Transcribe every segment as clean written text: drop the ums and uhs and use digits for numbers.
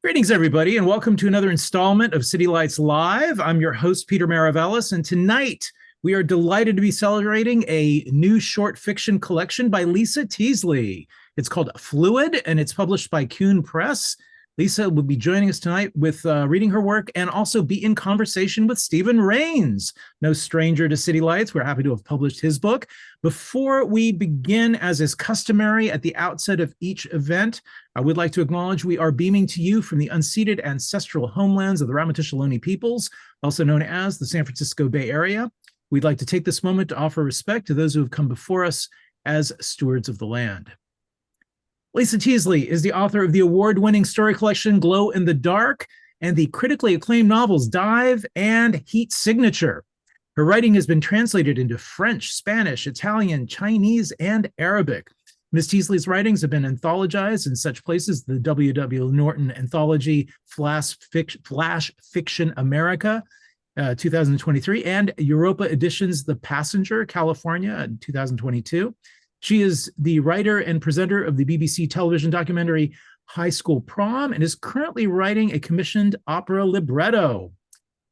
Greetings, everybody, and welcome to another installment of City Lights Live. I'm your host, Peter Maravellis, and tonight we are delighted to be celebrating a new short fiction collection by Lisa Teasley. It's called Fluid, and it's published by Cune Press. Lisa will be joining us tonight with reading her work and also be in conversation with Stephen Rains, no stranger to City Lights. We're happy to have published his book. Before we begin, as is customary at the outset of each event, I would like to acknowledge we are beaming to you from the unceded ancestral homelands of the Ramaytush Ohlone peoples, also known as the San Francisco Bay Area. We'd like to take this moment to offer respect to those who have come before us as stewards of the land. Lisa Teasley is the author of the award-winning story collection Glow in the Dark and the critically acclaimed novels Dive and Heat Signature. Her writing has been translated into French, Spanish, Italian, Chinese, and Arabic. Ms. Teasley's writings have been anthologized in such places as the W. Norton anthology Flash Fiction America, 2023, and Europa Editions The Passenger, California, 2022. She is the writer and presenter of the BBC television documentary School Prom and is currently writing a commissioned opera libretto.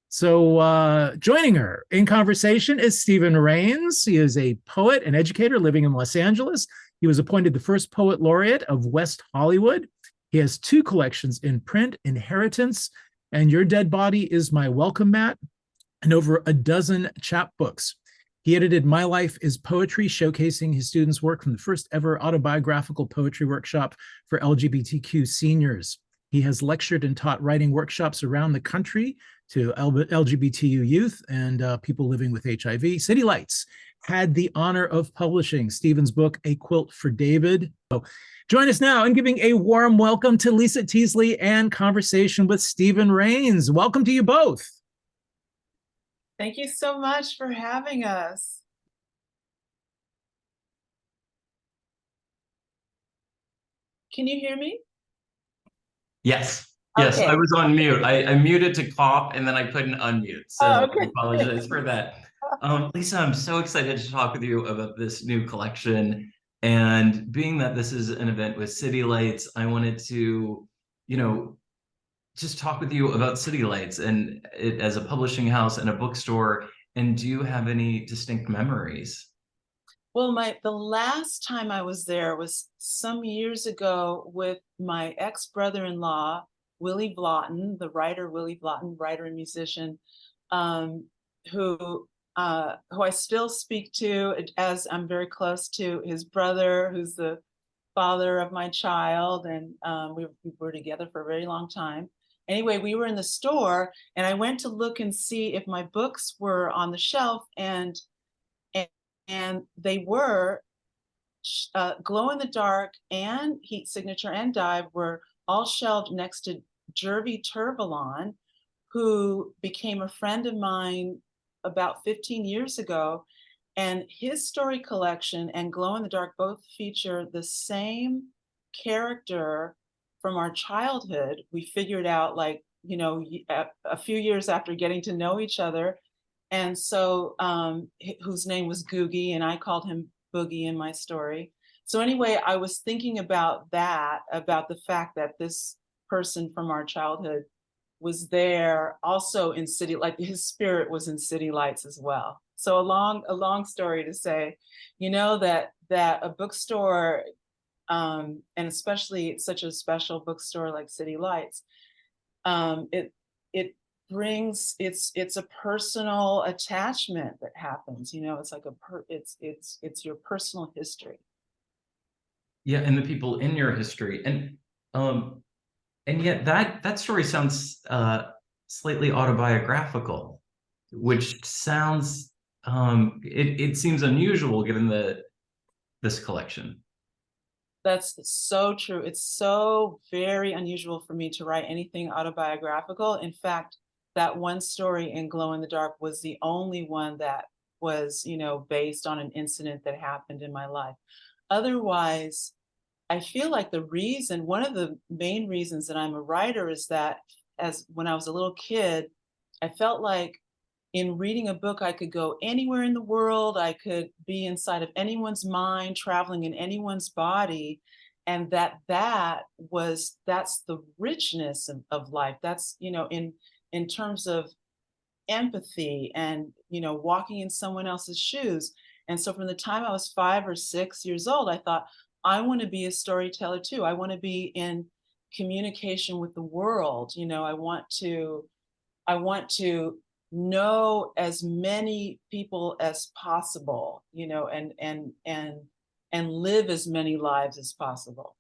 So joining her in conversation is Stephen Rains. He is a poet and educator living in Los Angeles. He was appointed the first poet laureate of West Hollywood. He has two collections in print, Inheritance and Your Dead Body is My Welcome Mat, and over a dozen chapbooks. He edited My Life is Poetry, showcasing his students' work from the first ever autobiographical poetry workshop for LGBTQ seniors. He has lectured and taught writing workshops around the country to LGBTQ youth and people living with HIV. City Lights had the honor of publishing Stephen's book, A Quilt for David. So join us now in giving a warm welcome to Lisa Teasley and conversation with Stephen Rains. Welcome to you both. Thank you so much for having us. Can you hear me? Yes. Yes, okay. I was on mute. I muted to cough and then I couldn't unmute. So I apologize for that. Lisa, I'm so excited to talk with you about this new collection. And being that this is an event with City Lights, I wanted to, just talk with you about City Lights and it as a publishing house and a bookstore. And do you have any distinct memories? Well, the last time I was there was some years ago with my ex-brother-in-law, Willie Blotton, the writer Willie Blotton, writer and musician, who I still speak to, as I'm very close to his brother, who's the father of my child, and we were together for a very long time. Anyway, we were in the store and I went to look and see if my books were on the shelf, and they were. Glow in the Dark and Heat Signature and Dive were all shelved next to Jervy Turvalon, who became a friend of mine about 15 years ago. And his story collection and Glow in the Dark both feature the same character from our childhood. We figured out, like, a few years after getting to know each other. And so, whose name was Googie, and I called him Boogie in my story. So anyway, I was thinking about that, about the fact that this person from our childhood was there also in City, like his spirit was in City Lights as well. So a long story to say, that a bookstore, and especially such a special bookstore like City Lights, it brings, it's a personal attachment that happens. It's like it's your personal history. Yeah, and the people in your history, and yet that story sounds slightly autobiographical, which sounds it seems unusual given this collection. That's so true. It's so very unusual for me to write anything autobiographical. In fact, that one story in Glow in the Dark was the only one that was, based on an incident that happened in my life. Otherwise, I feel like one of the main reasons that I'm a writer is that when I was a little kid, I felt like in reading a book, I could go anywhere in the world. I could be inside of anyone's mind, traveling in anyone's body. and that's the richness of life. That's, in terms of empathy and, walking in someone else's shoes. And so from the time I was 5 or 6 years old, I thought, I want to be a storyteller too. I want to be in communication with the world. I want to know as many people as possible, and live as many lives as possible.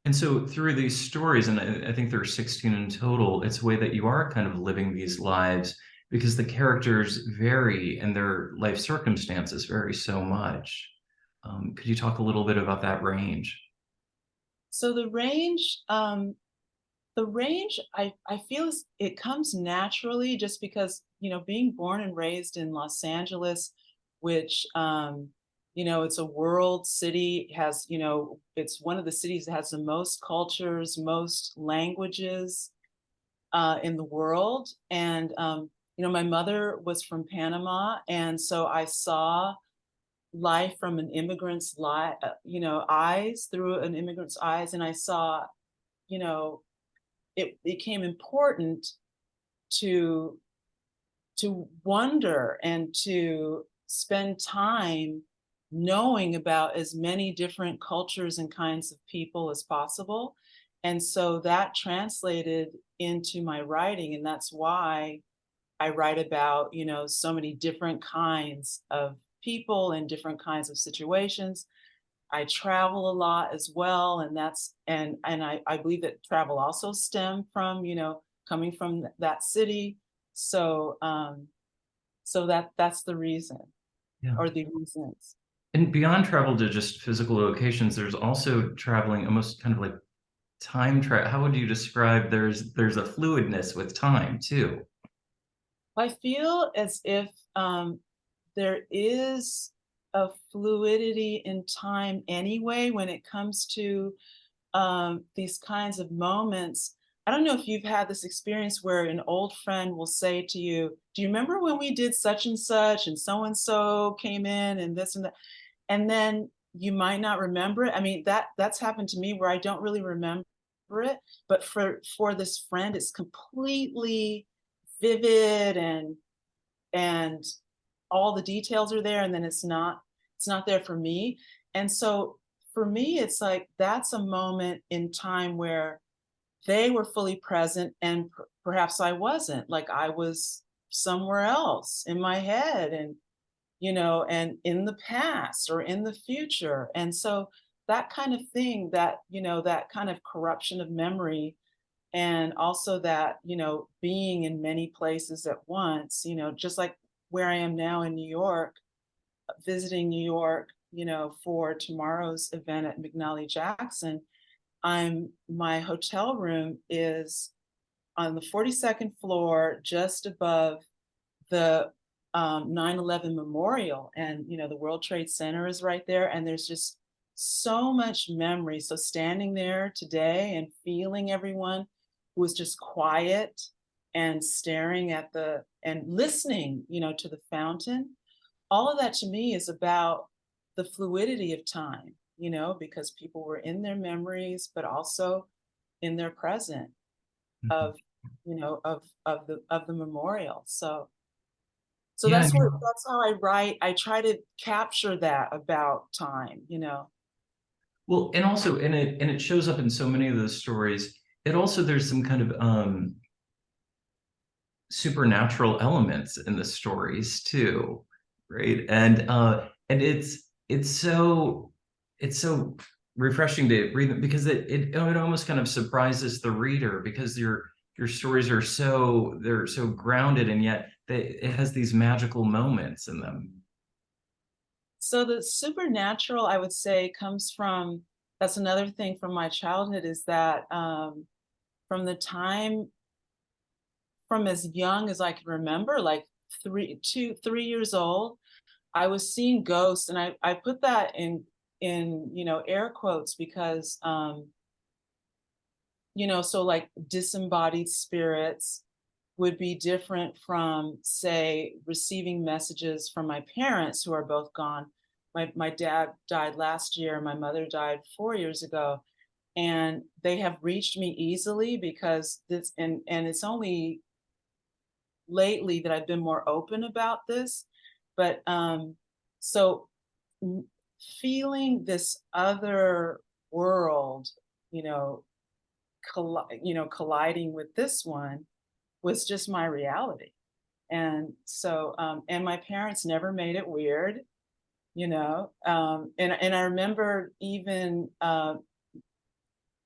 And so through these stories, and I think there are 16 in total, it's a way that you are kind of living these lives because the characters vary and their life circumstances vary so much. Could you talk a little bit about that range? So the range, I feel it comes naturally just because, being born and raised in Los Angeles, which, it's a world city, has, it's one of the cities that has the most cultures, most languages in the world. And, my mother was from Panama. And so I saw life from an immigrant's eyes, through an immigrant's eyes. And I saw, it became important to wonder and to spend time knowing about as many different cultures and kinds of people as possible. And so that translated into my writing. And that's why I write about, so many different kinds of people and different kinds of situations. I travel a lot as well. And I believe that travel also stemmed from, coming from that city. So, that's the reason, Yeah. or the reasons. And beyond travel to just physical locations, there's also traveling almost kind of like time travel. How would you describe there's a fluidness with time too? I feel as if there is a fluidity in time anyway when it comes to these kinds of moments. I don't know if you've had this experience where an old friend will say to you, do you remember when we did such and so came in and this and that? And then you might not remember it. I mean, that's happened to me where I don't really remember it, but for this friend, it's completely vivid and all the details are there, and then it's not there for me. And so for me, it's like that's a moment in time where they were fully present and perhaps I wasn't, like I was somewhere else in my head and and in the past or in the future. And so that kind of thing, that that kind of corruption of memory, and also that being in many places at once, just like where I am now in New York, visiting New York, for tomorrow's event at McNally Jackson. My hotel room is on the 42nd floor, just above the 9/11 memorial, and the World Trade Center is right there, and there's just so much memory. So standing there today and feeling everyone who was just quiet and staring at and listening, to the fountain, all of that to me is about the fluidity of time, because people were in their memories, but also in their present of, of the memorial. So Yeah, that's how I write. I try to capture that about time, well, and also, and it shows up in so many of those stories. It also, there's some kind of supernatural elements in the stories too, right? And it's so refreshing to read because it almost kind of surprises the reader because your stories are they're so grounded, and yet it has these magical moments in them. So the supernatural, I would say, comes from, that's another thing from my childhood, is that from as young as I can remember, like 3 years old, I was seeing ghosts, and I put that in air quotes because so like disembodied spirits would be different from, say, receiving messages from my parents who are both gone, my dad died last year, my mother died 4 years ago, and they have reached me easily because this, and it's only lately that I've been more open about this. But so feeling this other world, you know, colliding with this one was just my reality. And so, and my parents never made it weird, you know. And I remember even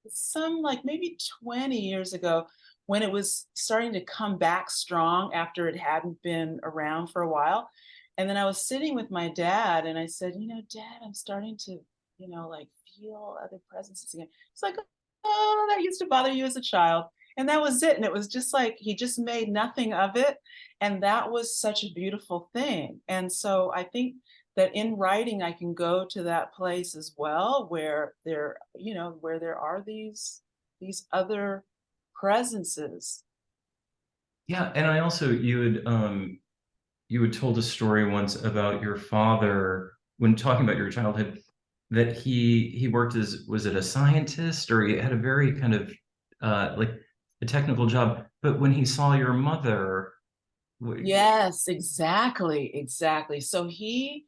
some, like maybe 20 years ago, when it was starting to come back strong after it hadn't been around for a while. And then I was sitting with my dad and I said, you know, Dad, I'm starting to, you know, like feel other presences again. It's like, oh, that used to bother you as a child. And that was it. And it was just like, he just made nothing of it. And that was such a beautiful thing. And so I think that in writing, I can go to that place as well, where there, you know, where there are these other presences. Yeah, and I also, you had told a story once about your father when talking about your childhood, that he worked as, was it a scientist, or he had a very kind of like a technical job, but when he saw your mother. Yes, exactly. So he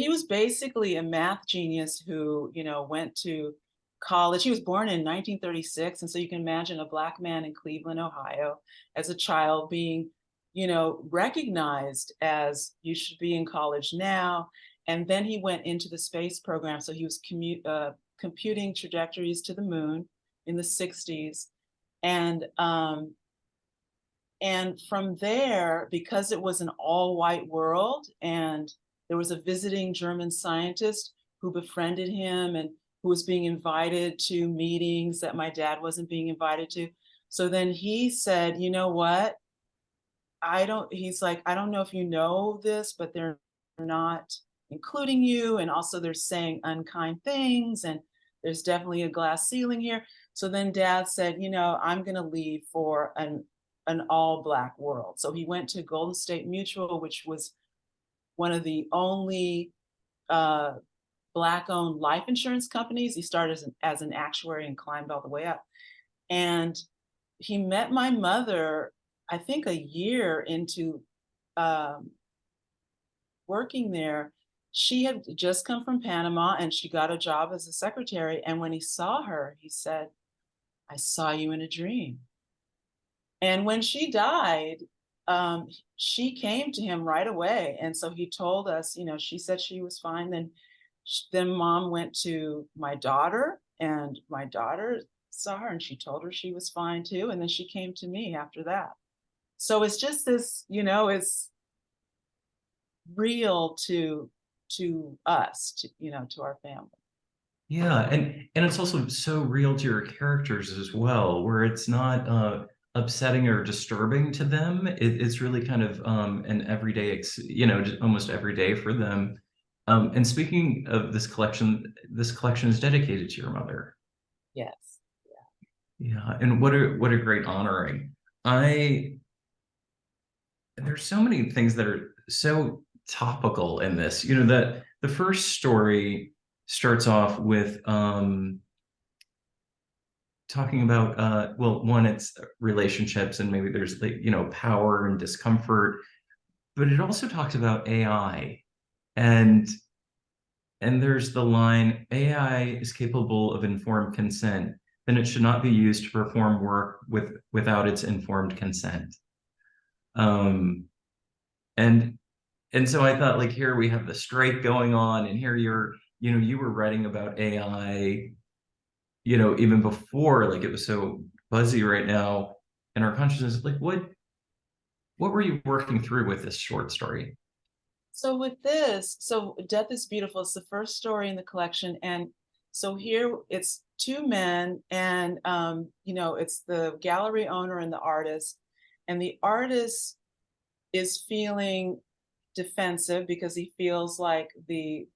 was basically a math genius who, you know, went to college. He was born in 1936, and so you can imagine a Black man in Cleveland, Ohio, as a child being, you know, recognized as, you should be in college now. And then he went into the space program. So he was computing trajectories to the moon in the 60s. And from there, because it was an all-white world, and there was a visiting German scientist who befriended him and who was being invited to meetings that my dad wasn't being invited to. So then he said, you know what? He's like, I don't know if you know this, but they're not including you. And also they're saying unkind things, and there's definitely a glass ceiling here. So then Dad said, you know, I'm going to leave for an all-Black world. So he went to Golden State Mutual, which was one of the only Black-owned life insurance companies. He started as an actuary and climbed all the way up. And he met my mother, I think, a year into working there. She had just come from Panama and she got a job as a secretary. And when he saw her, he said, I saw you in a dream. And when she died, she came to him right away. And so he told us, you know, she said she was fine. Then Mom went to my daughter, and my daughter saw her and she told her she was fine too. And then she came to me after that. So it's just this, you know, it's real to us, you know, to our family. Yeah, and it's also so real to your characters as well, where it's not upsetting or disturbing to them. It's really kind of an everyday, you know, just almost every day for them. And speaking of this collection is dedicated to your mother. Yes. Yeah, and what a great honoring. There's so many things that are so topical in this. You know, that the first story starts off with talking about well, one, it's relationships, and maybe there's, like, you know, power and discomfort, but it also talks about AI. And there's the line, AI is capable of informed consent, then it should not be used to perform work without its informed consent. Um, and so I thought, like, here we have the strike going on, and here you were writing about AI, you know, even before, like, it was so buzzy right now in our consciousness. Like, what were you working through with this short story? So with this, so Death is Beautiful, it's the first story in the collection. And so here it's two men, and you know, it's the gallery owner and the artist. And the artist is feeling defensive because he feels like the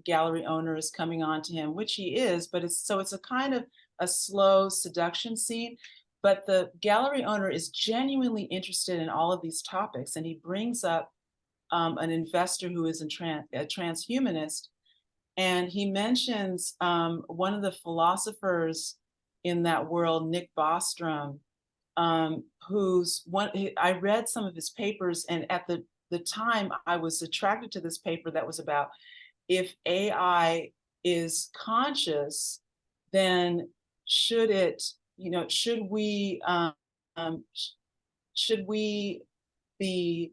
gallery owner is coming on to him, which he is, but it's a kind of a slow seduction scene. But the gallery owner is genuinely interested in all of these topics, and he brings up an investor who is a transhumanist, and he mentions one of the philosophers in that world, Nick Bostrom, I read some of his papers, and at the time I was attracted to this paper that was about, if AI is conscious, then should we be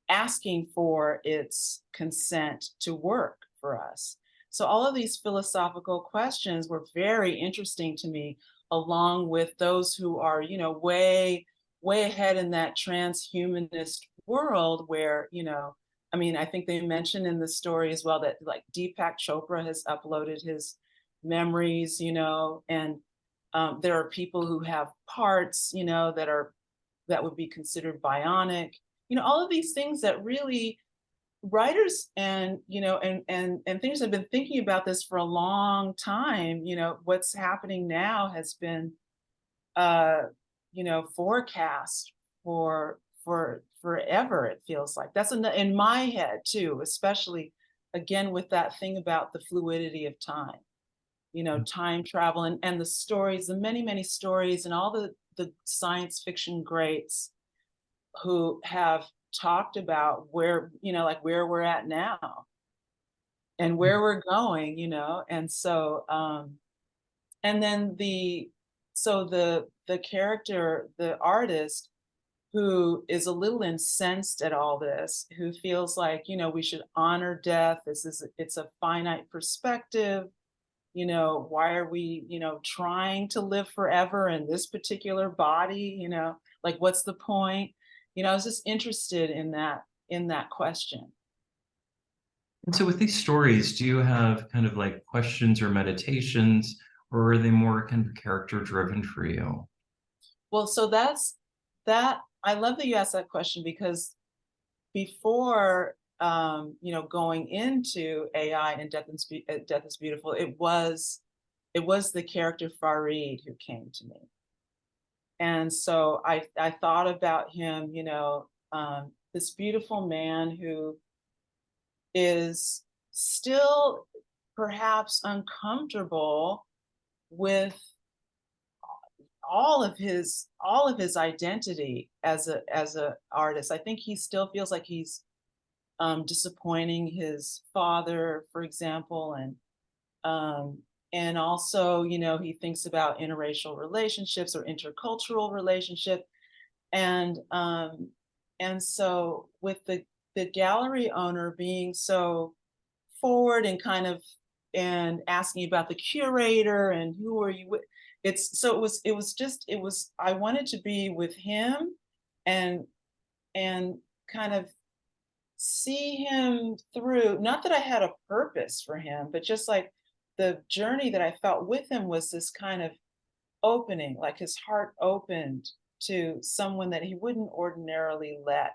asking for its consent to work for us? So all of these philosophical questions were very interesting to me, along with those who are, way ahead in that transhumanist world where, I mean, I think they mentioned in the story as well that like Deepak Chopra has uploaded his memories, and there are people who have parts, that would be considered bionic, all of these things that really writers and things have been thinking about this for a long time. What's happening now has been forecast for forever, it feels like. That's in my head too, especially again with that thing about the fluidity of time, time travel, and the stories, the many stories, and all the science fiction greats who have talked about where, like where we're at now and where we're going, and so and then the character, the artist, who is a little incensed at all this, who feels like, we should honor death. It's a finite perspective. Why are we, trying to live forever in this particular body? Like, what's the point? I was just interested in that question. And so with these stories, do you have kind of like questions or meditations, or are they more kind of character driven for you? Well, so that's that. I love that you asked that question, because before going into AI and Death is Beautiful, it was the character Farid who came to me. And so I thought about him, this beautiful man who is still perhaps uncomfortable with all of his identity as a artist. I think he still feels like he's disappointing his father, for example, and also, he thinks about interracial relationships or intercultural relationship, and so with the gallery owner being so forward and kind of and asking about the curator and who are you with, I wanted to be with him and kind of see him through. Not that I had a purpose for him, but just like the journey that I felt with him was this kind of opening, like his heart opened to someone that he wouldn't ordinarily let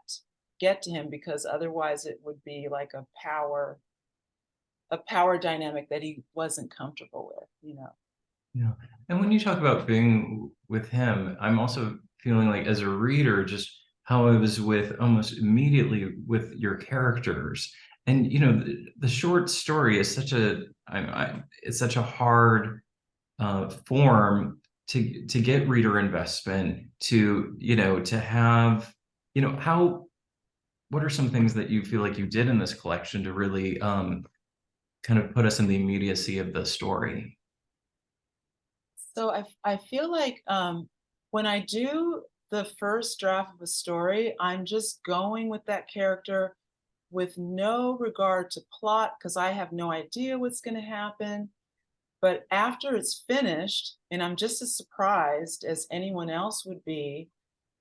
get to him, because otherwise it would be like a power dynamic that he wasn't comfortable with, Yeah. And when you talk about being with him, I'm also feeling like as a reader, just how I was with almost immediately with your characters. And the short story is it's such a hard form to get reader investment, to have, what are some things that you feel like you did in this collection to really kind of put us in the immediacy of the story? So I feel like when I do the first draft of a story, I'm just going with that character with no regard to plot, because I have no idea what's going to happen. But after it's finished, and I'm just as surprised as anyone else would be,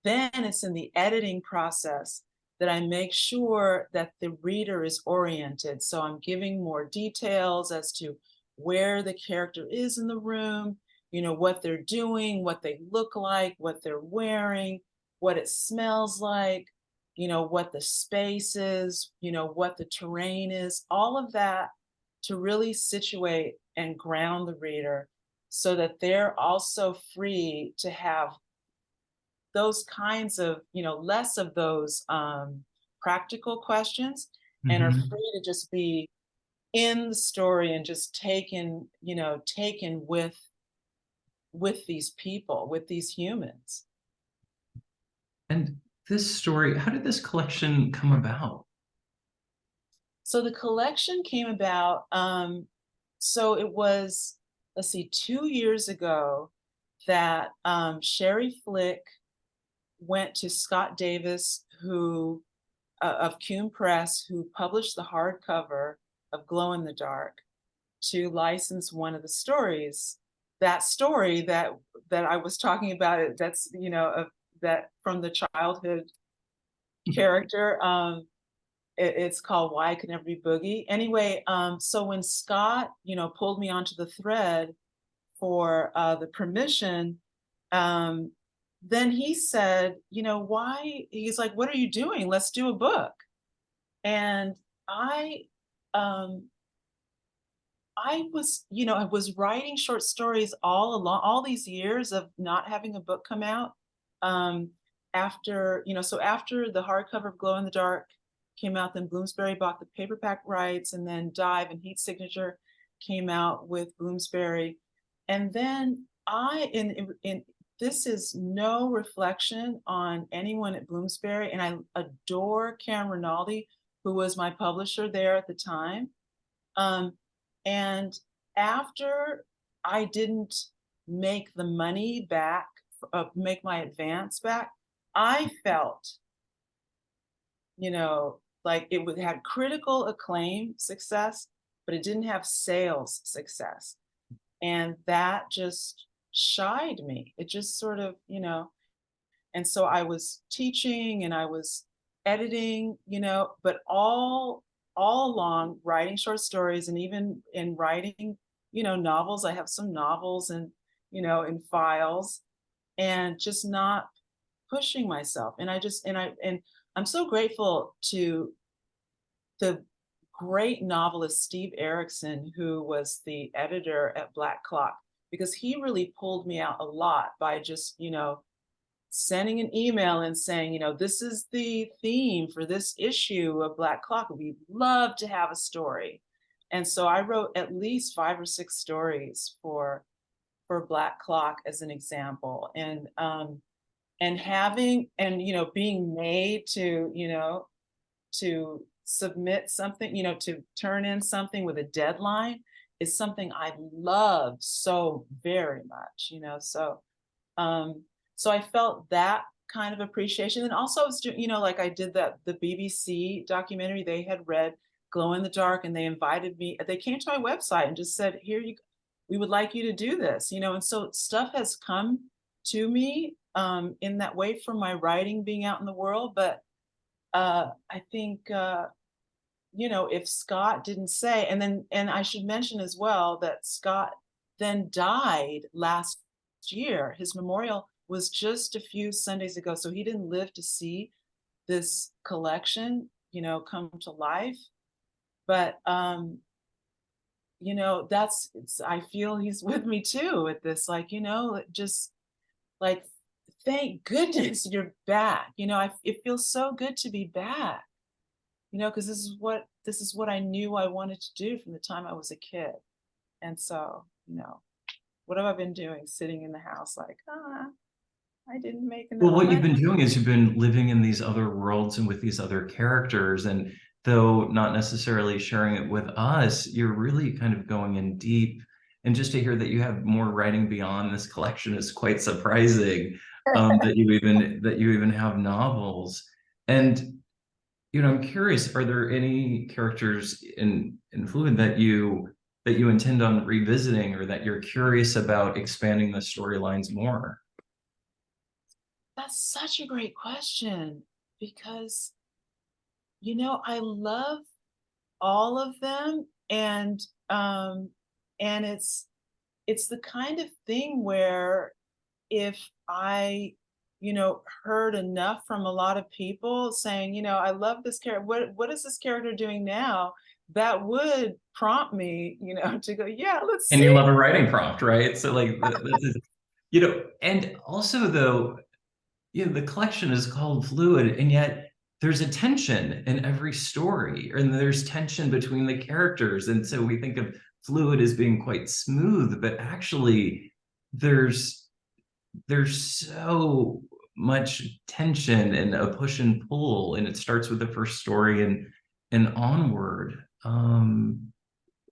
then it's in the editing process that I make sure that the reader is oriented. So I'm giving more details as to where the character is in the room, what they're doing, what they look like, what they're wearing, what it smells like, what the space is, what the terrain is, all of that, to really situate and ground the reader so that they're also free to have those kinds of, less of those practical questions and are free to just be in the story and just taken with these people, with these humans. And this story, how did this collection come about? So the collection came about, so it was, let's see, 2 years ago that Sherry Flick went to Scott Davis, who of Cune Press, who published the hardcover of Glow in the Dark, to license one of the stories. That story that I was talking about, that's that from the childhood character. It's called Why I Could Never Be Boogie. Anyway, so when Scott, pulled me onto the thread for the permission, then he said, why? He's like, what are you doing? Let's do a book. And I was writing short stories all along, all these years of not having a book come out. After the hardcover of Glow in the Dark came out, then Bloomsbury bought the paperback rights, and then Dive and Heat Signature came out with Bloomsbury. And then this is no reflection on anyone at Bloomsbury, and I adore Karen Rinaldi, who was my publisher there at the time. And after I didn't make the money back, make my advance back, I felt, like it had critical acclaim success, but it didn't have sales success. And that just shied me. It just sort of, and so I was teaching and I was editing, but all along writing short stories, and even in writing, novels. I have some novels and, in files, and just not pushing myself. And I'm so grateful to the great novelist Steve Erickson, who was the editor at Black Clock, because he really pulled me out a lot by just, sending an email and saying, this is the theme for this issue of Black Clock. We'd love to have a story. And so I wrote at least 5 or 6 stories for Black Clock as an example. And being made to submit something, to turn in something with a deadline is something I love so very much, so I felt that kind of appreciation. And also I was doing, like I did the BBC documentary. They had read Glow in the Dark, and they invited me. They came to my website and just said, we would like you to do this, and so stuff has come to me in that way from my writing being out in the world. But I think, if Scott didn't say, and I should mention as well that Scott then died last year. His memorial was just a few Sundays ago, so he didn't live to see this collection, come to life. But I feel he's with me too at this, just like, thank goodness you're back. It feels so good to be back, because this is what I knew I wanted to do from the time I was a kid. And so, what have I been doing? Sitting in the house like, I didn't make enough. Well, what you've been doing is you've been living in these other worlds and with these other characters. And though not necessarily sharing it with us, you're really kind of going in deep. And just to hear that you have more writing beyond this collection is quite surprising. That you even have novels. And I'm curious, are there any characters in Fluid that you intend on revisiting, or that you're curious about expanding the storylines more? That's such a great question, because I love all of them, and it's the kind of thing where if I heard enough from a lot of people saying, I love this character, what is this character doing now, that would prompt me, to go, yeah, let's see. And you love a writing prompt, right? So like this is, and also though, the collection is called Fluid, and yet there's a tension in every story, and there's tension between the characters. And so we think of fluid as being quite smooth, but actually there's so much tension and a push and pull, and it starts with the first story and onward.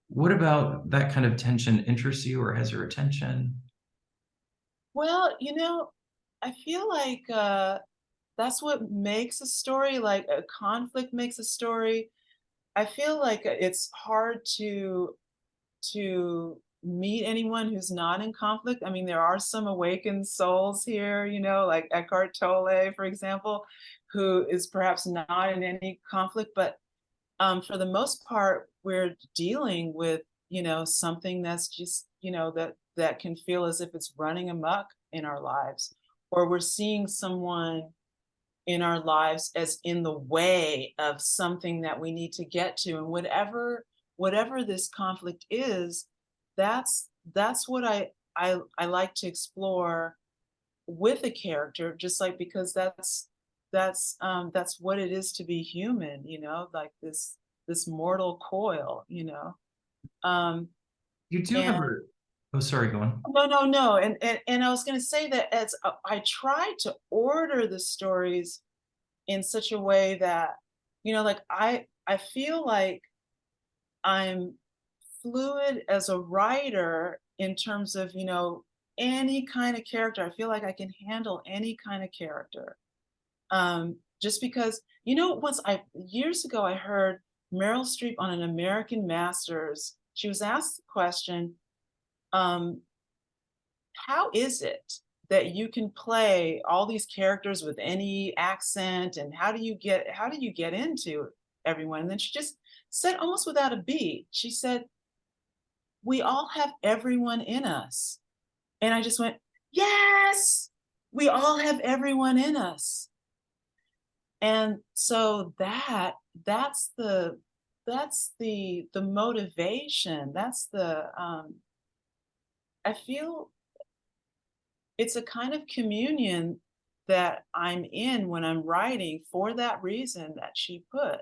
What about that kind of tension interests you or has your attention? Well, I feel like that's what makes a story, like a conflict makes a story. I feel like it's hard to meet anyone who's not in conflict. I mean, there are some awakened souls here, like Eckhart Tolle, for example, who is perhaps not in any conflict, but for the most part, we're dealing with, something that's just, that can feel as if it's running amok in our lives, or we're seeing someone in our lives as in the way of something that we need to get to. And whatever this conflict is, that's what I like to explore with a character, just like, because that's what it is to be human, like this mortal coil, um You do have and a, oh, sorry, go on. no, and I was going to say that as I try to order the stories in such a way that, like I feel like I'm fluid as a writer in terms of, any kind of character. I feel like I can handle any kind of character. Just because, once years ago, I heard Meryl Streep on an American Masters. She was asked the question, how is it that you can play all these characters with any accent, and how do you get into everyone? And then she just said, almost without a beat, she said, we all have everyone in us. And I just went, yes, we all have everyone in us. And so that's the motivation. That's the I feel it's a kind of communion that I'm in when I'm writing, for that reason that she put,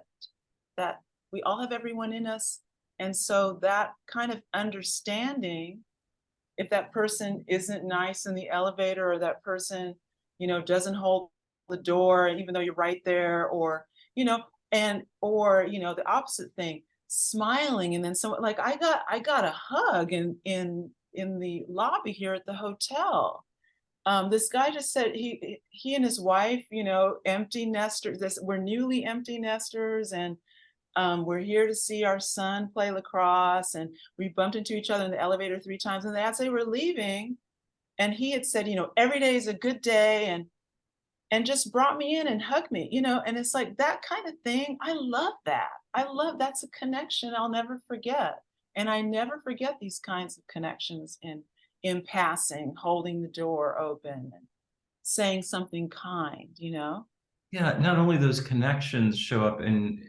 that we all have everyone in us. And so that kind of understanding, if that person isn't nice in the elevator, or that person, doesn't hold the door, even though you're right there, or, or, the opposite thing, smiling. And then someone, like, I got a hug in the lobby here at the hotel. This guy just said he and his wife, empty nesters. We're newly empty nesters, and we're here to see our son play lacrosse. And we bumped into each other in the elevator 3 times. And as they were leaving, and he had said, every day is a good day, and just brought me in and hugged me, and it's like that kind of thing. I love that. That's a connection I'll never forget. And I never forget these kinds of connections in passing, holding the door open and saying something kind. Yeah, not only those connections show up in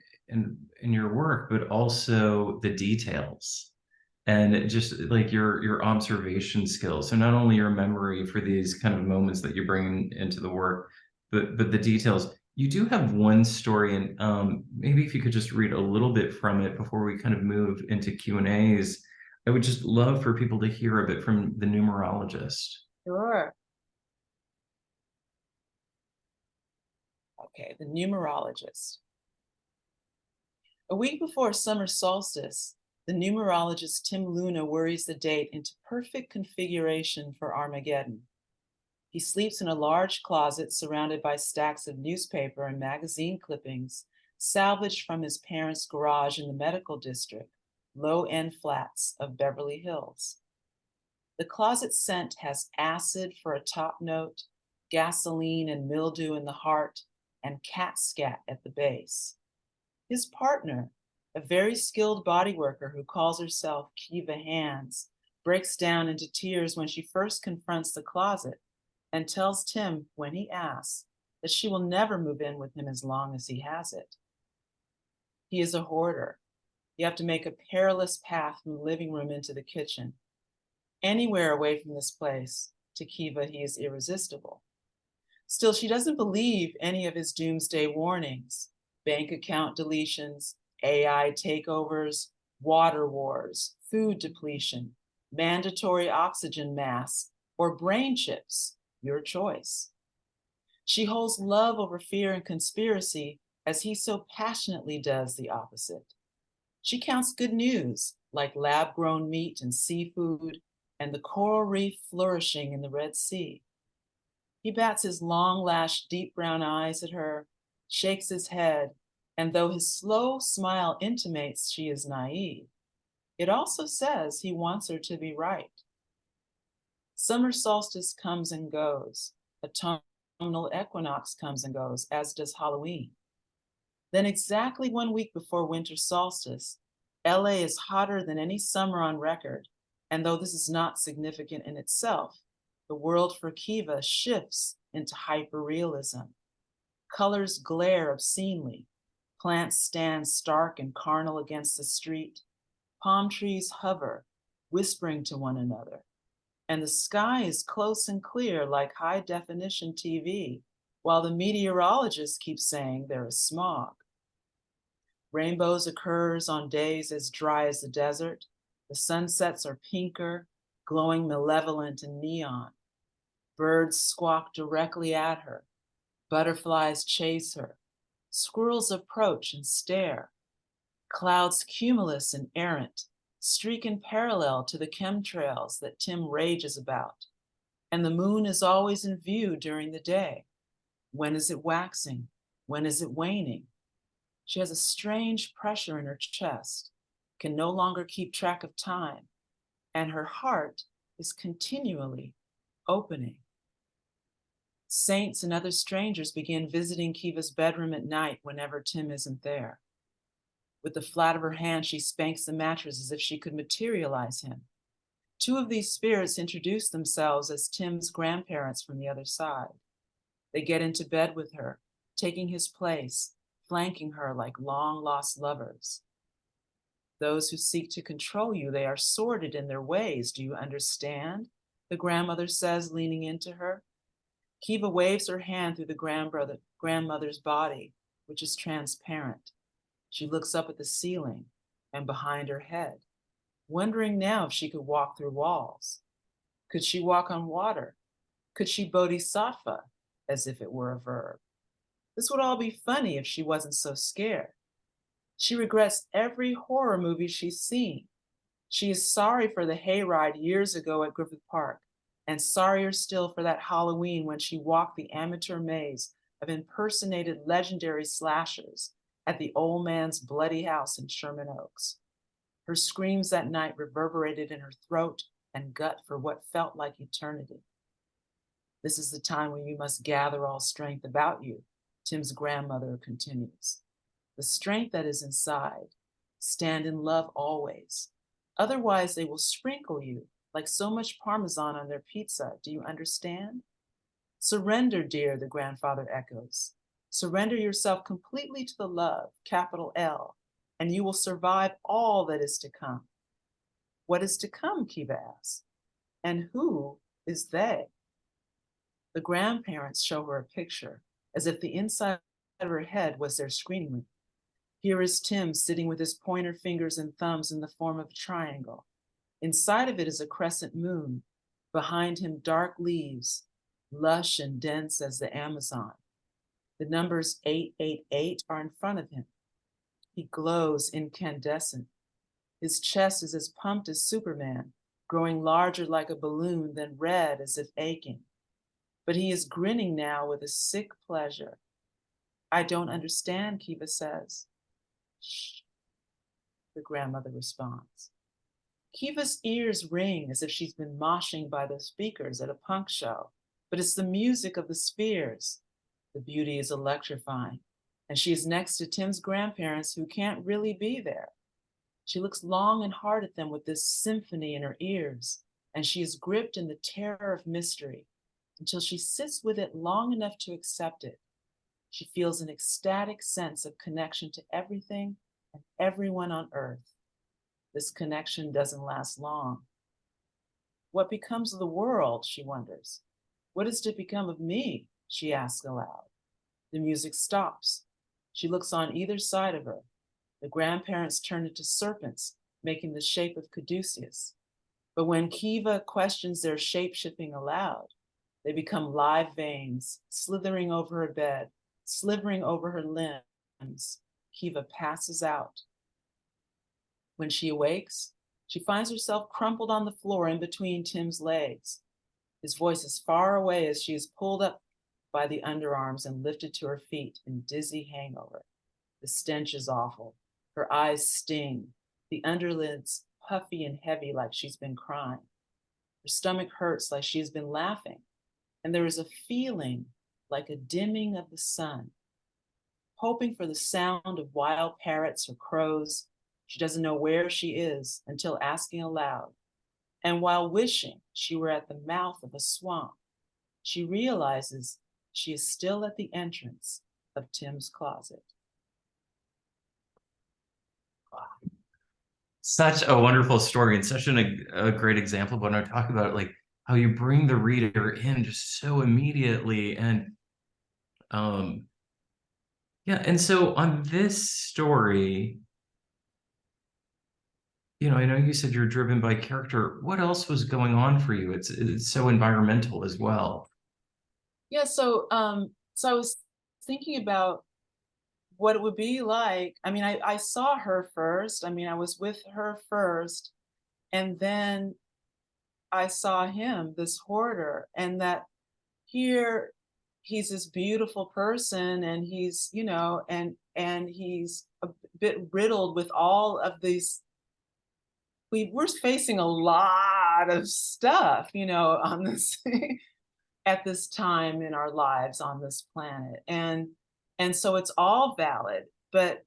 your work, but also the details, and just like your observation skills. So not only your memory for these kind of moments that you bring into the work, but the details. You do have one story, and maybe if you could just read a little bit from it before we kind of move into Q&As. I would just love for people to hear a bit from the numerologist. Sure. Okay, the numerologist. A week before summer solstice, the numerologist Tim Luna worries the date into perfect configuration for Armageddon. He sleeps in a large closet surrounded by stacks of newspaper and magazine clippings salvaged from his parents' garage in the medical district, low-end flats of Beverly Hills. The closet scent has acid for a top note, gasoline and mildew in the heart, and cat scat at the base. His partner, a very skilled body worker who calls herself Kiva Hands, breaks down into tears when she first confronts the closet and tells Tim, when he asks, that she will never move in with him as long as he has it. He is a hoarder. You have to make a perilous path from the living room into the kitchen. Anywhere away from this place, to Kiva, he is irresistible. Still, she doesn't believe any of his doomsday warnings: bank account deletions, AI takeovers, water wars, food depletion, mandatory oxygen masks, or brain chips, your choice. She holds love over fear and conspiracy as he so passionately does the opposite. She counts good news like lab-grown meat and seafood and the coral reef flourishing in the Red Sea. He bats his long-lashed deep brown eyes at her, shakes his head, and though his slow smile intimates she is naive, it also says he wants her to be right. Summer solstice comes and goes. Autumnal equinox comes and goes, as does Halloween. Then exactly 1 week before winter solstice, LA is hotter than any summer on record. And though this is not significant in itself, the world for Kiva shifts into hyperrealism. Colors glare obscenely. Plants stand stark and carnal against the street. Palm trees hover, whispering to one another. And the sky is close and clear like high-definition TV, while the meteorologists keep saying there is smog. Rainbows occurs on days as dry as the desert. The sunsets are pinker, glowing malevolent and neon. Birds squawk directly at her. Butterflies chase her. Squirrels approach and stare. Clouds cumulus and errant, streak in parallel to the chemtrails that Tim rages about. And the moon is always in view during the day. When is it waxing? When is it waning? She has a strange pressure in her chest, can no longer keep track of time, and her heart is continually opening. Saints and other strangers begin visiting Kiva's bedroom at night whenever Tim isn't there. With the flat of her hand, she spanks the mattress as if she could materialize him. 2 of these spirits introduce themselves as Tim's grandparents from the other side. They get into bed with her, taking his place, flanking her like long-lost lovers. Those who seek to control you, they are sordid in their ways. Do you understand? The grandmother says, leaning into her. Kiva waves her hand through the grandmother's body, which is transparent. She looks up at the ceiling and behind her head, wondering now if she could walk through walls. Could she walk on water? Could she bodhisattva, as if it were a verb? This would all be funny if she wasn't so scared. She regrets every horror movie she's seen. She is sorry for the hayride years ago at Griffith Park, and sorrier still for that Halloween when she walked the amateur maze of impersonated legendary slashers at the old man's bloody house in Sherman Oaks. Her screams that night reverberated in her throat and gut for what felt like eternity. This is the time when you must gather all strength about you, Tim's grandmother continues. The strength that is inside. Stand in love always. Otherwise, they will sprinkle you like so much Parmesan on their pizza. Do you understand? Surrender, dear, the grandfather echoes. Surrender yourself completely to the love, capital L, and you will survive all that is to come. What is to come, Kiva asks. And who is they? The grandparents show her a picture, as if the inside of her head was their screening room. Here is Tim sitting with his pointer fingers and thumbs in the form of a triangle. Inside of it is a crescent moon. Behind him, dark leaves, lush and dense as the Amazon. The numbers 888 are in front of him. He glows incandescent. His chest is as pumped as Superman, growing larger like a balloon, then red as if aching. But he is grinning now with a sick pleasure. I don't understand, Kiva says. Shh, the grandmother responds. Kiva's ears ring as if she's been moshing by the speakers at a punk show, but it's the music of the spheres. The beauty is electrifying, and she is next to Tim's grandparents who can't really be there. She looks long and hard at them with this symphony in her ears, and she is gripped in the terror of mystery until she sits with it long enough to accept it. She feels an ecstatic sense of connection to everything and everyone on earth. This connection doesn't last long. What becomes of the world, she wonders. What is to become of me? she asks aloud. The music stops. She looks on either side of her. The grandparents turn into serpents, making the shape of Caduceus. But when Kiva questions their shape-shifting aloud, they become live veins, slithering over her bed, slivering over her limbs. Kiva passes out. When she awakes, she finds herself crumpled on the floor in between Tim's legs. His voice is far away as she is pulled up by the underarms and lifted to her feet in dizzy hangover. The stench is awful. Her eyes sting, the underlids puffy and heavy like she's been crying. Her stomach hurts like she's been laughing, and there is a feeling like a dimming of the sun. Hoping for the sound of wild parrots or crows, she doesn't know where she is until asking aloud. And while wishing she were at the mouth of a swamp, she realizes she is still at the entrance of Tim's closet. Such a wonderful story and such a great example of what I'm talking about, like how you bring the reader in just so immediately. And yeah, and so on this story, you know, I know you said you're driven by character. What else was going on for you? It's so environmental as well. Yeah, so I was thinking about what it would be like. I mean, I saw her first. I mean, I was with her first, and then I saw him, this hoarder, and that here he's this beautiful person, and he's, you know, and he's a bit riddled with all of these. We're facing a lot of stuff, you know, on this at this time in our lives on this planet, and so it's all valid. But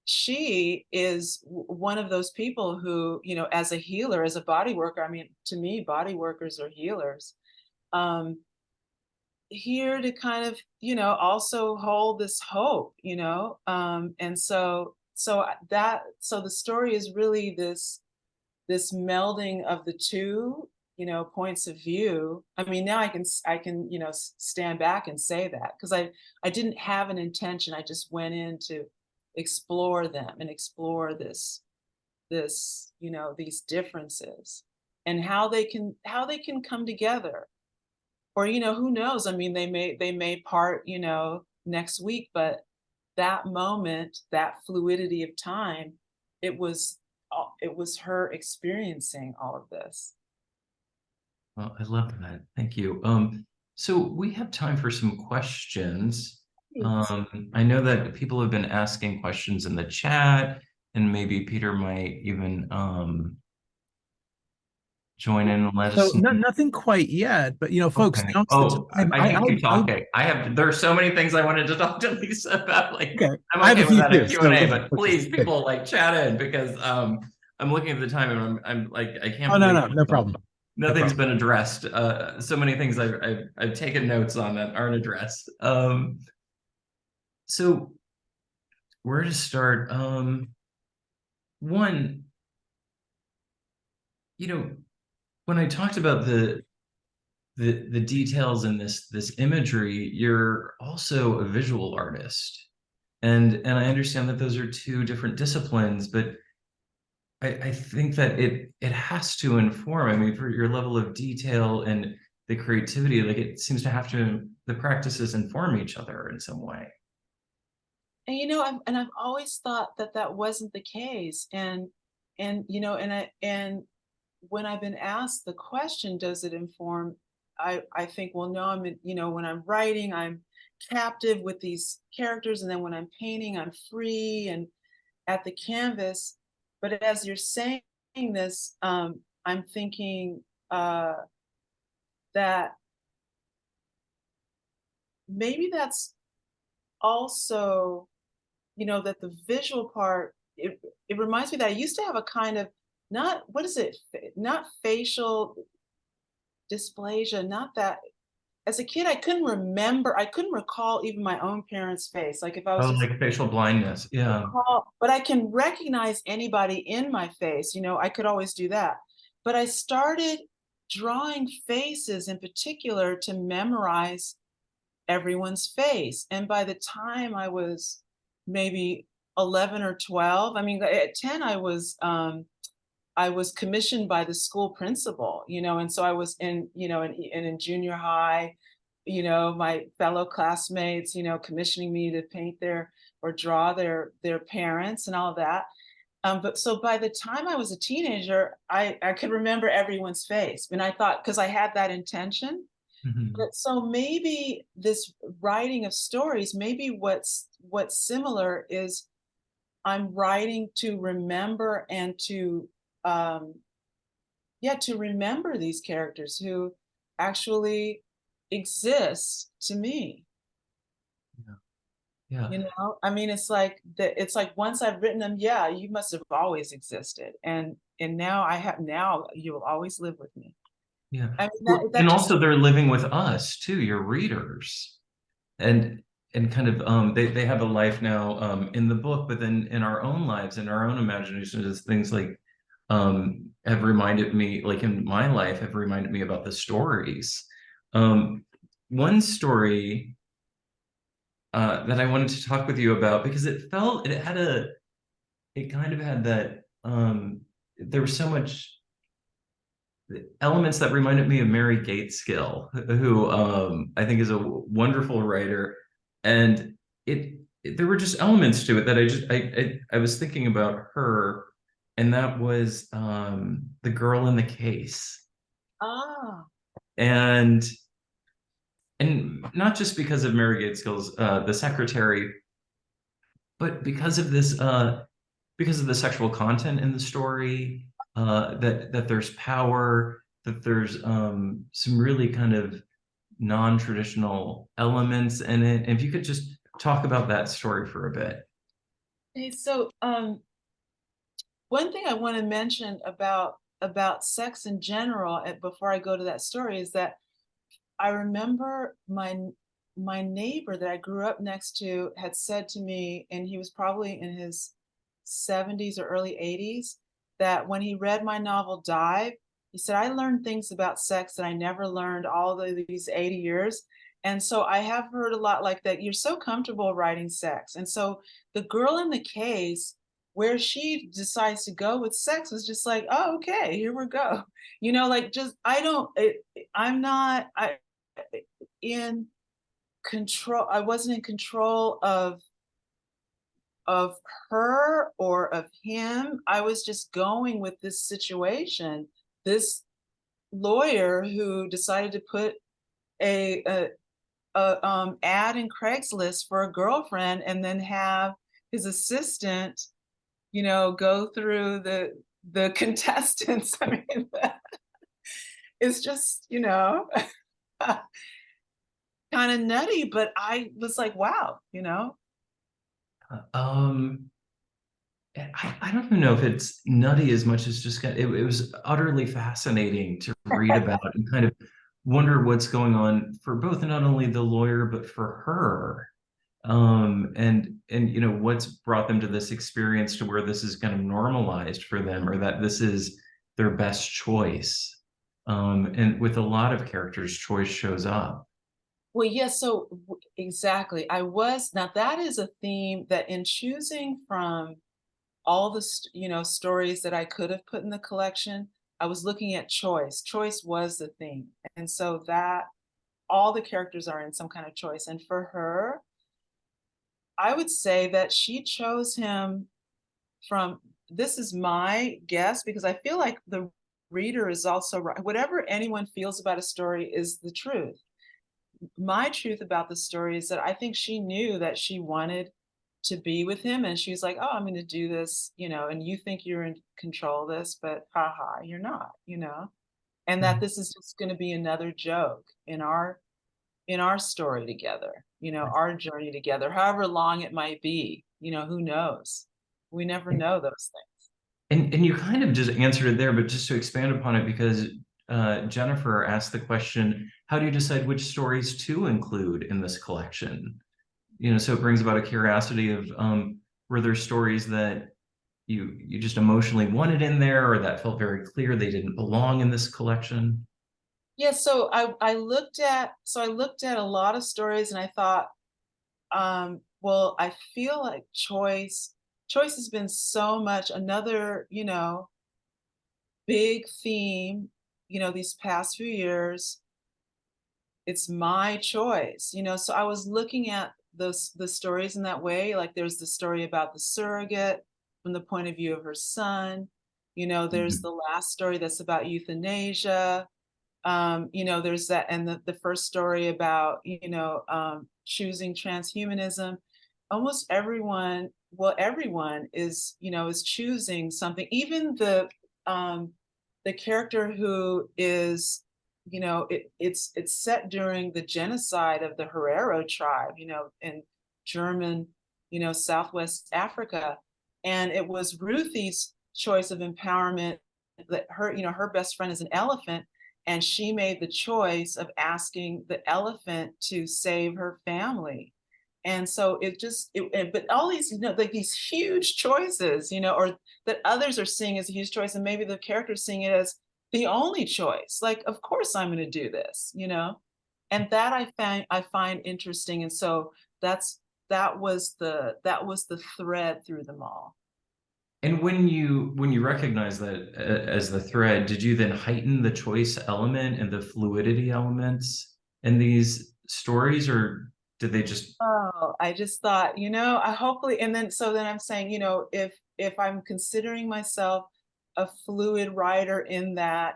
she is one of those people who, you know, as a healer, as a body worker, I mean, to me, body workers are healers. Here to kind of, you know, also hold this hope, you know, and so the story is really this melding of the two, you know, points of view. I mean, now I can, you know, stand back and say that, because I didn't have an intention. I just went in to explore them and explore this, you know, these differences and how they can come together. Or, you know, who knows? I mean, they may part, you know, next week, but that moment, that fluidity of time, it was her experiencing all of this. Well, I love that. Thank you. So we have time for some questions. I know that people have been asking questions in the chat, and maybe Peter might even join in and let us know. Nothing quite yet, but you know, folks. Okay. Oh, I can keep talking. There are so many things I wanted to talk to Lisa about. Like, okay. I'm okay with that too, Q&A, but please, people, like, chat in, because I'm looking at the time and I'm like, I can't. Oh, no problem. Nothing's been addressed. So many things I've taken notes on that aren't addressed. So where to start? One, you know, when I talked about the details in this imagery, you're also a visual artist, and I understand that those are two different disciplines, but I think that it has to inform. I mean, for your level of detail and the creativity, like, it seems to have to, the practices inform each other in some way. And, you know, I've always thought that wasn't the case, and you know, and when I've been asked the question, does it inform? I think, well, no. I'm, you know, when I'm writing, I'm captive with these characters, and then when I'm painting, I'm free and at the canvas. But as you're saying this, I'm thinking that maybe that's also, you know, that the visual part, it reminds me that I used to have a kind of, not, what is it, not facial dysplasia, not that. As a kid, I couldn't recall even my own parents' face. Like, if I was like facial blindness, yeah. But I can recognize anybody in my face, you know, I could always do that. But I started drawing faces in particular to memorize everyone's face. And by the time I was maybe 11 or 12, I mean, at 10, I was commissioned by the school principal, and so I was in junior high, my fellow classmates, commissioning me to paint or draw their parents and all of that. But so by the time I was a teenager, I could remember everyone's face. And I thought, because I had that intention. But so maybe this writing of stories, maybe what's similar is I'm writing to remember and to remember these characters who actually exist to me. Yeah. I mean, it's like once I've written them, yeah, you must have always existed. And now you will always live with me. Yeah. I mean, And also they're living with us too, your readers. And kind of they have a life now in the book, but then in our own lives, in our own imaginations, things like have reminded me, like in my life, have reminded me about the stories. One story that I wanted to talk with you about, because it kind of had that there was so much elements that reminded me of Mary Gateskill, who I think is a wonderful writer, and there were just elements to it that I was thinking about her, and that was The Girl in the Case. And not just because of Mary Gaitskill's The Secretary, but because of the sexual content in the story, that there's power, that there's some really kind of non-traditional elements in it. And if you could just talk about that story for a bit. Okay, so one thing I want to mention about sex in general, before I go to that story, is that I remember my neighbor that I grew up next to had said to me, and he was probably in his 70s or early 80s, that when he read my novel Dive, he said, I learned things about sex that I never learned all these 80 years. And so I have heard a lot like that. You're so comfortable writing sex. And so The Girl in the Case, where she decides to go with sex, was just like, oh, okay, here we go. I'm not in control. I wasn't in control of her or of him. I was just going with this situation, this lawyer who decided to put a ad in Craigslist for a girlfriend, and then have his assistant, go through the contestants. I mean, it's just, kind of nutty, but I was like, wow, I don't even know if it's nutty as much as just it was utterly fascinating to read about and kind of wonder what's going on for both, not only the lawyer, but for her. And what's brought them to this experience to where this is kind of normalized for them, or that this is their best choice. And with a lot of characters, choice shows up. Well, yes, so exactly. Now that is a theme that, in choosing from all the stories that I could have put in the collection, I was looking at choice. Choice was the theme. And so that all the characters are in some kind of choice. And for her, I would say that she chose him from, this is my guess, because I feel like the reader is also right. Whatever anyone feels about a story is the truth. My truth about the story is that I think she knew that she wanted to be with him, and she's like, oh, I'm going to do this, and you think you're in control of this, but haha, you're not, and that this is just going to be another joke in our story together, our journey together, however long it might be, who knows? We never know those things. And you kind of just answered it there, but just to expand upon it, because Jennifer asked the question, how do you decide which stories to include in this collection? So it brings about a curiosity of, were there stories that you just emotionally wanted in there, or that felt very clear they didn't belong in this collection? Yeah, so I looked at a lot of stories and I thought, well, I feel like choice has been so much another, big theme, these past few years. It's my choice, so I was looking at the stories in that way. Like there's the story about the surrogate from the point of view of her son. There's Mhm. the last story that's about euthanasia. There's that, and the first story about, choosing transhumanism. Almost everyone, well, everyone is choosing something. Even the character who is, it's set during the genocide of the Herero tribe, in German, Southwest Africa. And it was Ruthie's choice of empowerment that her best friend is an elephant, and she made the choice of asking the elephant to save her family. And so but all these, like these huge choices, or that others are seeing as a huge choice, and maybe the character's seeing it as the only choice. Like, of course I'm going to do this, and that I find interesting. And so that was the thread through them all. And when you recognize that as the thread, did you then heighten the choice element and the fluidity elements in these stories, or did they just? Oh, I just thought, I hopefully, and then I'm saying, if I'm considering myself a fluid writer in that,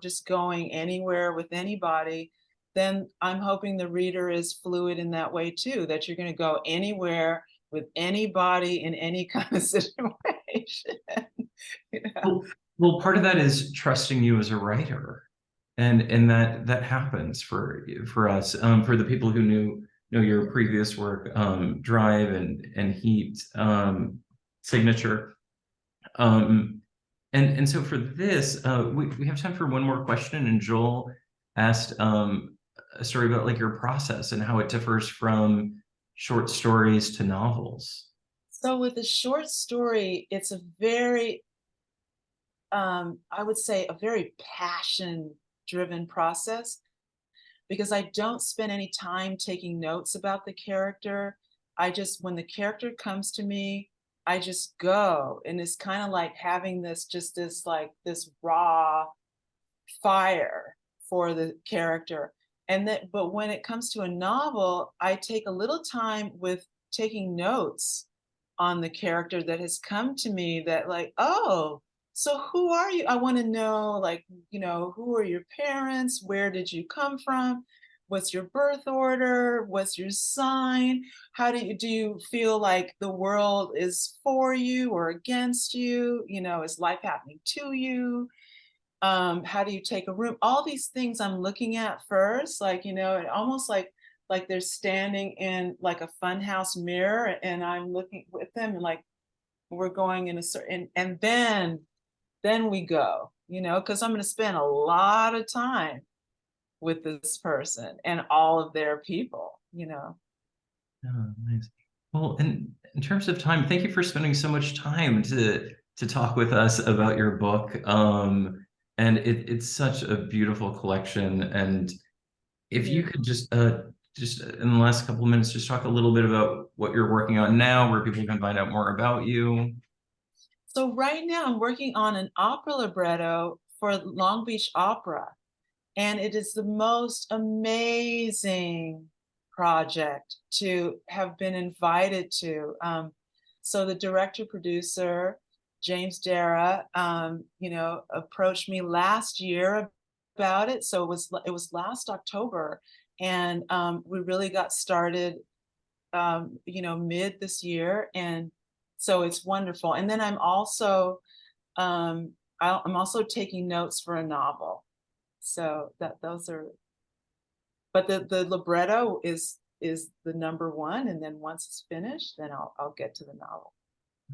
just going anywhere with anybody, then I'm hoping the reader is fluid in that way too, that you're going to go anywhere with anybody in any kind of situation. you know? Well, part of that is trusting you as a writer, and that happens for us, for the people who know your previous work, Drive and Heat, Signature, and so for this, we have time for one more question. And Joel asked a story about like your process and how it differs from short stories to novels. So with a short story, it's a very I would say a very passion driven process, because I don't spend any time taking notes about the character. When the character comes to me, I just go. And it's kind of like having this raw fire for the character. But when it comes to a novel, I take a little time with taking notes on the character that has come to me, that like, oh, so who are you? I want to know, like, who are your parents? Where did you come from? What's your birth order? What's your sign? How do you feel like the world is for you or against you? Is life happening to you? How do you take a room? All these things I'm looking at first, like, and almost like they're standing in like a funhouse mirror, and I'm looking with them, and like we're going in a certain, and then we go, because I'm going to spend a lot of time with this person and all of their people. Oh, nice. Well, in terms of time, thank you for spending so much time to talk with us about your book. And it's such a beautiful collection. And if you could just in the last couple of minutes, just talk a little bit about what you're working on now, where people can find out more about you. So right now I'm working on an opera libretto for Long Beach Opera. And it is the most amazing project to have been invited to. So the director producer, James Dara, approached me last year about it. So it was last October, and we really got started, mid this year, and so it's wonderful. And then I'm also taking notes for a novel. So those are, but the libretto is the number one, and then once it's finished, then I'll get to the novel.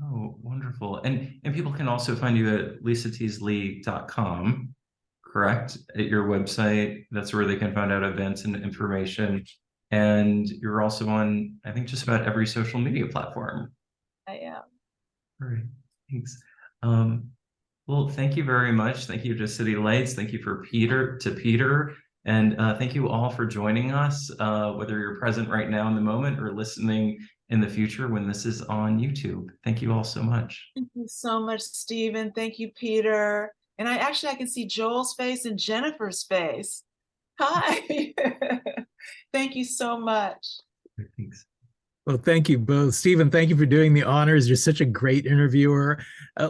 Oh, wonderful. And people can also find you at lisateasley.com, correct? At your website. That's where they can find out events and information. And you're also on, I think, just about every social media platform. I am. All right. Thanks. Um, well, thank you very much. Thank you to City Lights. Thank you to Peter And thank you all for joining us, whether you're present right now in the moment or listening in the future when this is on YouTube. Thank you all so much. Thank you so much, Stephen. Thank you, Peter. And I can see Joel's face and Jennifer's face. Hi. Thank you so much. Thanks. Well, thank you both. Stephen, thank you for doing the honors. You're such a great interviewer.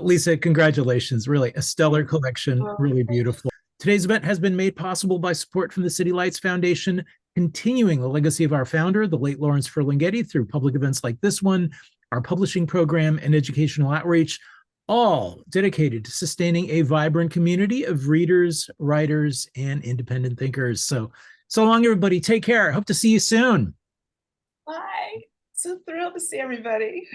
Lisa, congratulations. Really a stellar collection, really beautiful. Today's event has been made possible by support from the City Lights Foundation, continuing the legacy of our founder, the late Lawrence Ferlinghetti, through public events like this one, our publishing program, and educational outreach, all dedicated to sustaining a vibrant community of readers, writers, and independent thinkers. So long, everybody. Take care. Hope to see you soon. Bye. So thrilled to see everybody.